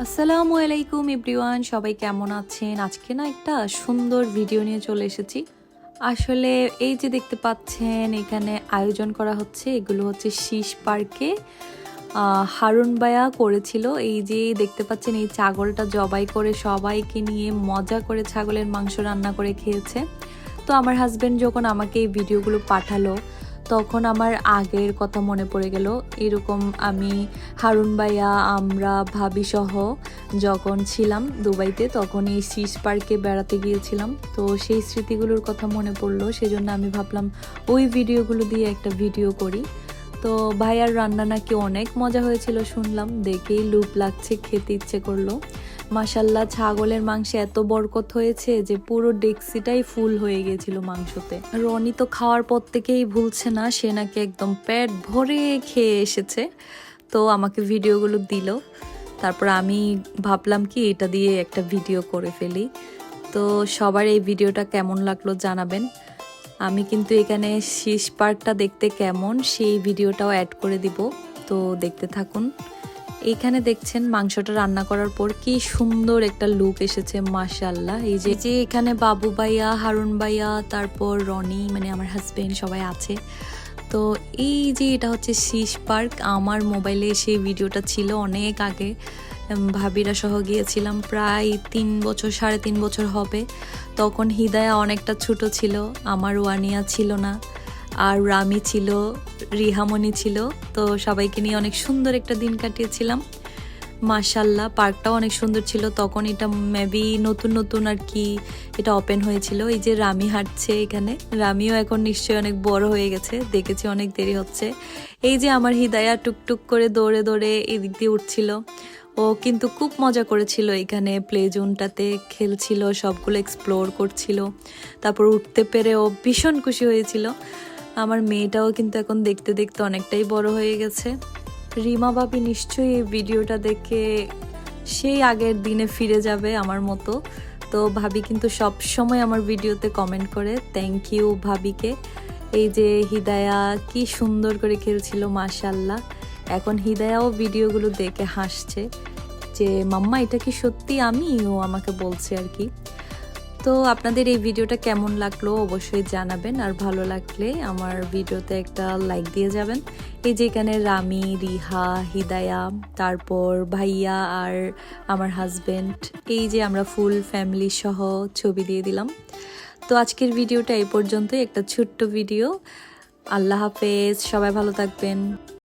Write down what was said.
আসসালামু আলাইকুম এভরিওয়ান, সবাই কেমন আছেন? আজকে না একটা সুন্দর ভিডিও নিয়ে চলে এসেছি। আসলে এই যে দেখতে পাচ্ছেন এখানে আয়োজন করা হচ্ছে, এগুলো হচ্ছে শীষ পার্কে হারুন ভাইয়া করেছিল। এই যে দেখতে পাচ্ছেন এই ছাগলটা জবাই করে সবাইকে নিয়ে মজা করে ছাগলের মাংস রান্না করে খেয়েছে। তো আমার হাজবেন্ড যখন আমাকে এই ভিডিওগুলো পাঠালো তখন আমার আগের কথা মনে পড়ে গেল। এরকম আমি হারুন ভাইয়া আমরা ভাবি সহ যখন ছিলাম দুবাইতে তখন এই শীষ পার্কে বেড়াতে গিয়েছিলাম। তো সেই স্মৃতিগুলোর কথা মনে পড়লো, সেজন্য আমি ভাবলাম ওই ভিডিওগুলো দিয়ে একটা ভিডিও করি। তো ভাইয়ার রান্না নাকি অনেক মজা হয়েছিল শুনলাম, দেখেই লুপ লাগছে, খেতে ইচ্ছে করলো। মাশাল্লাহ, ছাগলের মাংসে এত বরকত হয়েছে যে পুরো ডেক্সিটাই ফুল হয়ে গিয়েছিল মাংসতে। রনি তো খাওয়ার পর থেকেই ভুলছে না, সে নাকি একদম পেট ভরে খেয়ে এসেছে। তো আমাকে ভিডিওগুলো দিল, তারপর আমি ভাবলাম কি এটা দিয়ে একটা ভিডিও করে ফেলি। তো সবার এই ভিডিওটা কেমন লাগলো জানাবেন। আমি কিন্তু এখানে শীষ পার্কটা দেখতে কেমন সেই ভিডিওটাও অ্যাড করে দিব, তো দেখতে থাকুন। এখানে দেখছেন মাংসটা রান্না করার পর কি সুন্দর একটা লুক এসেছে মাশাআল্লাহ। এই যে এখানে বাবু ভাইয়া, হারুন ভাইয়া, তারপর রনি মানে আমার হাজবেন্ড সবাই আছে। তো এই যে এটা হচ্ছে শীষ পার্ক, আমার মোবাইলে সেই ভিডিওটা ছিল অনেক আগে, ভাবিরা সহ গিয়েছিলাম প্রায় 3 বছর 3.5 বছর হবে। তখন হিদায়া অনেকটা ছোট ছিল, আমার ওয়ানিয়া ছিল না, আর রামি ছিল, রিহামণি ছিল। তো সবাইকে নিয়ে অনেক সুন্দর একটা দিন কাটিয়েছিলাম মাশাল্লাহ। পার্কটাও অনেক সুন্দর ছিল তখন, এটা মেবি নতুন নতুন আর কি এটা ওপেন হয়েছিল। এই যে রামি হাঁটছে এখানে, রামিও এখন নিশ্চয়ই অনেক বড় হয়ে গেছে, দেখেছি অনেক দেরি হচ্ছে। এই যে আমার হিদায়া টুকটুক করে দৌড়ে দৌড়ে এদিক দিয়ে উঠছিল, ও কিন্তু খুব মজা করেছিল এখানে প্লে জোনটাতে, খেলছিল, সবগুলো এক্সপ্লোর করছিল। তারপর উঠতে পেরে ও ভীষণ খুশি হয়েছিল। আমার মেয়েটাও কিন্তু এখন দেখতে দেখতে অনেকটাই বড় হয়ে গেছে। রিমা ভাবি নিশ্চয়ই এই ভিডিওটা দেখে সেই আগের দিনে ফিরে যাবে আমার মতো। তো ভাবি কিন্তু সব সময় আমার ভিডিওতে কমেন্ট করে, থ্যাংক ইউ ভাবিকে। এই যে হিদায়া কি সুন্দর করে খেলছিল মাশাল্লাহ। এখন হিদায়াও ভিডিওগুলো দেখে হাসছে যে মাম্মা এটা কি সত্যি আমি, ও আমাকে বলছে আর কি। তো আপনাদের এই ভিডিওটা কেমন লাগলো অবশ্যই জানাবেন, আর ভালো লাগলে আমার ভিডিওতে একটা লাইক দিয়ে যাবেন। এই যে এখানে রামি, রিহা, হিদায়া, তারপর ভাইয়া আর আমার হাজবেন্ড, এই যে আমরা ফুল ফ্যামিলি সহ ছবি দিয়ে দিলাম। তো আজকের ভিডিওটা এই পর্যন্তই, একটা ছোট্ট ভিডিও। আল্লাহ হাফেজ, সবাই ভালো থাকবেন।